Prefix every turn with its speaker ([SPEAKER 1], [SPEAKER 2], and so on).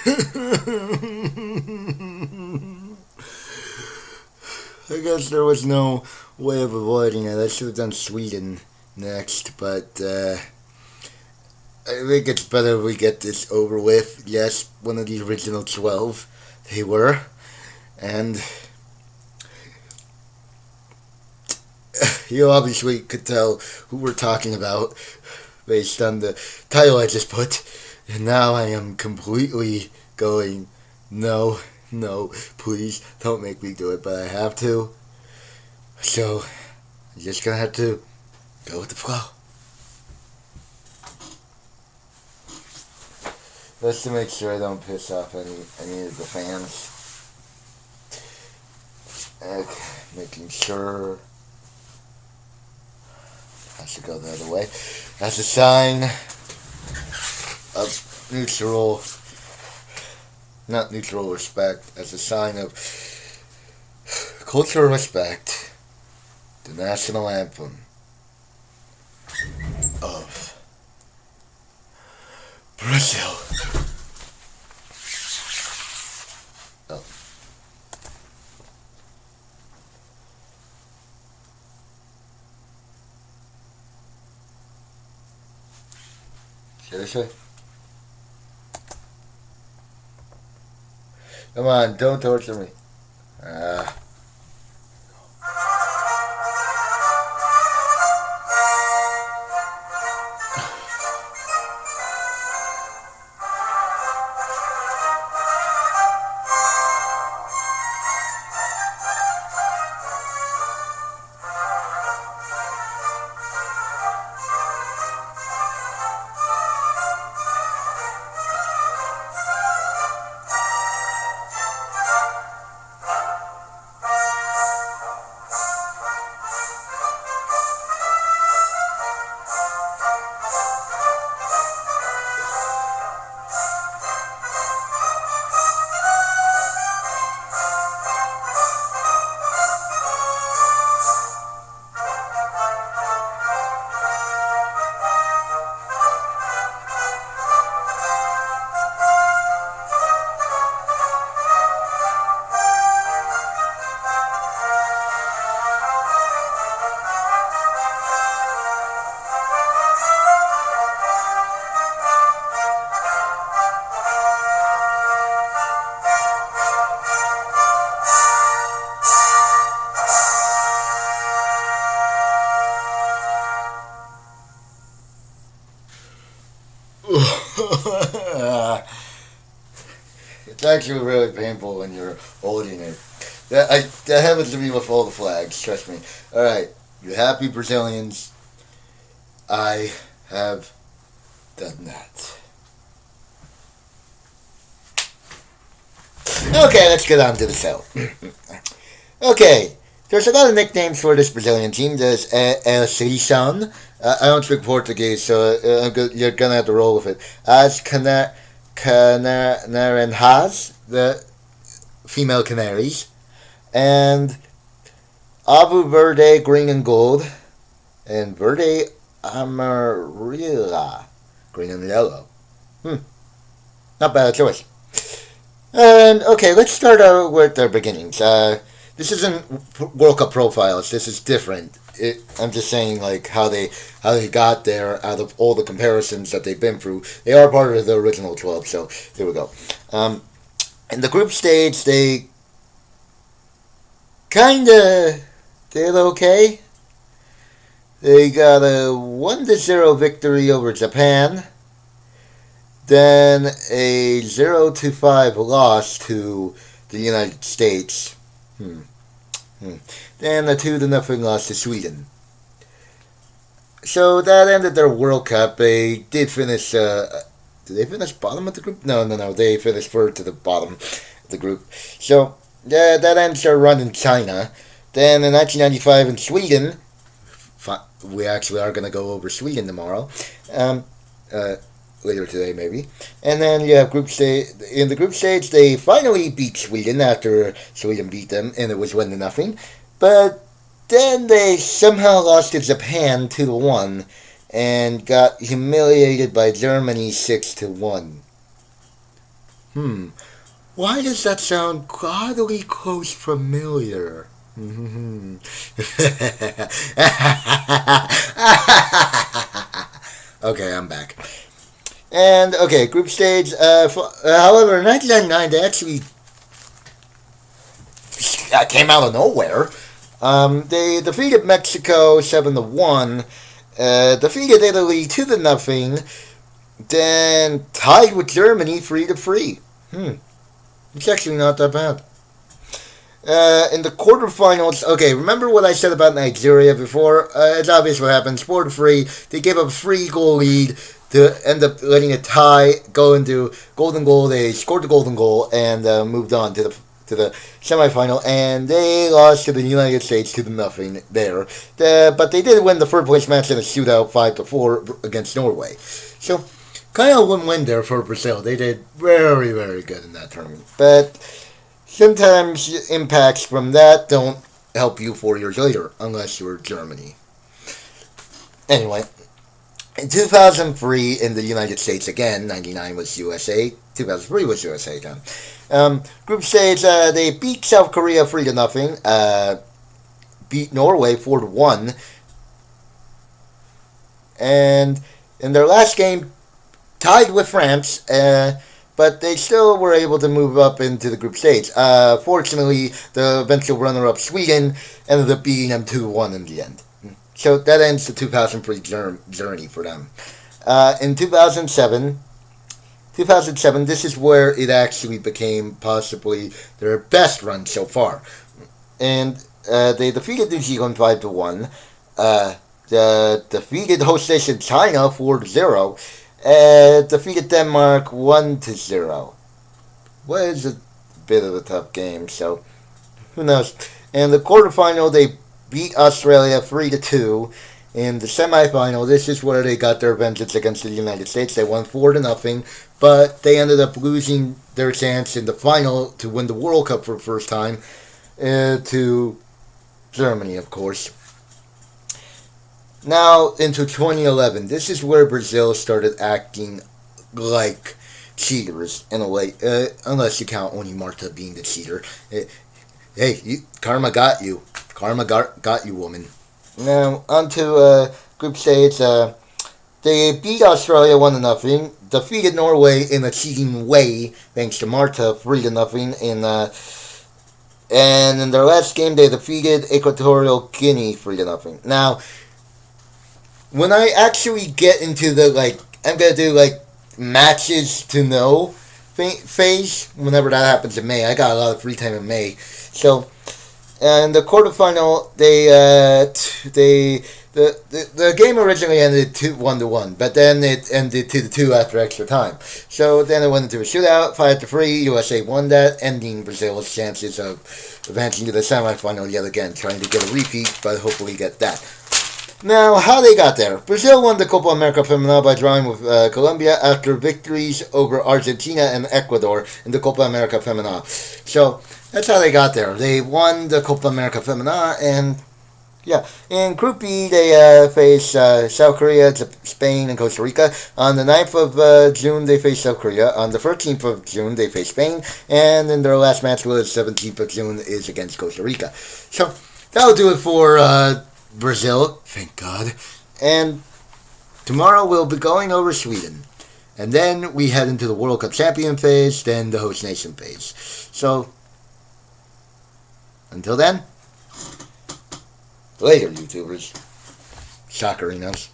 [SPEAKER 1] I guess there was no way of avoiding it. I should have done Sweden next, but I think it's better if we get this over with. Yes, one of the original 12 they were, and you obviously could tell who we're talking about based on the title I just put, and now I am completely going, no, please don't make me do it, but I have to, so I'm just gonna have to go with the flow. Just to make sure I don't piss off any of the fans. Okay, making sure I should go the other way. As a sign of not neutral respect, as a sign of cultural respect, the national anthem of Brazil. Oh. Seriously? Come on, don't torture me. It's actually really painful when you're holding it. That happens to me with all the flags, trust me. Alright, you happy Brazilians, I have done that. Okay, let's get on to the show. Okay, there's a lot of nicknames for this Brazilian team. There's El Seleção. I don't speak Portuguese, so you're gonna have to roll with it. As Canarinhas, the female Canaries, and Abu Verde, green and gold, and Verde Amarilla, green and yellow. Not bad choice. And okay, let's start out with the beginnings. This isn't World Cup profiles. This is different. I'm just saying like how they got there out of all the comparisons that they've been through. They are part of the original 12. So here we go. In the group stage, they kinda did okay. They got a 1-0 victory over Japan. Then a 0-5 loss to the United States. Then a 2-0 loss to Sweden. So that ended their World Cup. They did finish. Did they finish bottom of the group? No. They finished third to the bottom of the group. So that ends their run in China. Then in 1995 in Sweden, we actually are going to go over Sweden tomorrow. Later today, maybe. And then you have group stage. In the group stage, they finally beat Sweden after Sweden beat them, and it was 1-0. But then they somehow lost to Japan 2-1, and got humiliated by Germany 6-1. Why does that sound oddly close familiar? Mhm. Okay, I'm back. And okay, group stage. However, in 1999, they actually came out of nowhere. They defeated Mexico 7-1. Defeated Italy 2-0. Then tied with Germany 3-3. It's actually not that bad. In the quarterfinals, okay, remember what I said about Nigeria before? It's obvious what happens. 4-3. They gave up a 3-goal lead to end up letting a tie go into golden goal. They scored the golden goal and moved on to the semifinal, and they lost to the United States 2-0 there. But they did win the first place match in a shootout 5-4 against Norway. So kind of win-win there for Brazil. They did very, very good in that tournament. But sometimes impacts from that don't help you 4 years later, unless you're Germany. Anyway, in 2003 in the United States again, 99 was USA, 2003 was USA again. Group stage, they beat South Korea 3-0, beat Norway 4-1, and in their last game, tied with France, but they still were able to move up into the group stage. Fortunately, the eventual runner-up Sweden ended up beating them 2-1 in the end. So that ends the 2003 journey for them. In 2007, this is where it actually became possibly their best run so far. And they defeated New Zealand 5-1. They defeated host nation China 4-0. Defeated Denmark 1-0. Was a bit of a tough game, so who knows. In the quarterfinal, they beat Australia 3-2. In the semifinal, this is where they got their vengeance against the United States. They won 4-0, but they ended up losing their chance in the final to win the World Cup for the first time to Germany, of course. Now, into 2011, this is where Brazil started acting like cheaters, in a way, unless you count only Marta being the cheater. Hey, karma got you. Karma got you, woman. Now, onto group stage. They beat Australia 1-0, defeated Norway in a cheating way, thanks to Marta 3-0, and in their last game, they defeated Equatorial Guinea 3-0. Now, when I actually get into the, I'm going to do, matches to know phase, whenever that happens in May. I got a lot of free time in May. So, in the quarterfinal, the game originally ended 1-1, but then it ended 2-2 after extra time. So then it went into a shootout, 5-3. USA won that, ending Brazil's chances of advancing to the semifinal yet again, trying to get a repeat, but hopefully get that. Now, how they got there. Brazil won the Copa America Femenina by drawing with Colombia after victories over Argentina and Ecuador in the Copa America Femenina. So, that's how they got there. They won the Copa America Femenina, and yeah. In Group B, they faced South Korea, Spain, and Costa Rica. On the 9th of June, they faced South Korea. On the 13th of June, they faced Spain. And then their last match was 17th of June is against Costa Rica. So, that'll do it for Brazil, thank God. And tomorrow we'll be going over Sweden. And then we head into the World Cup champion phase, then the host nation phase. So, until then, later, YouTubers. Shockerinos.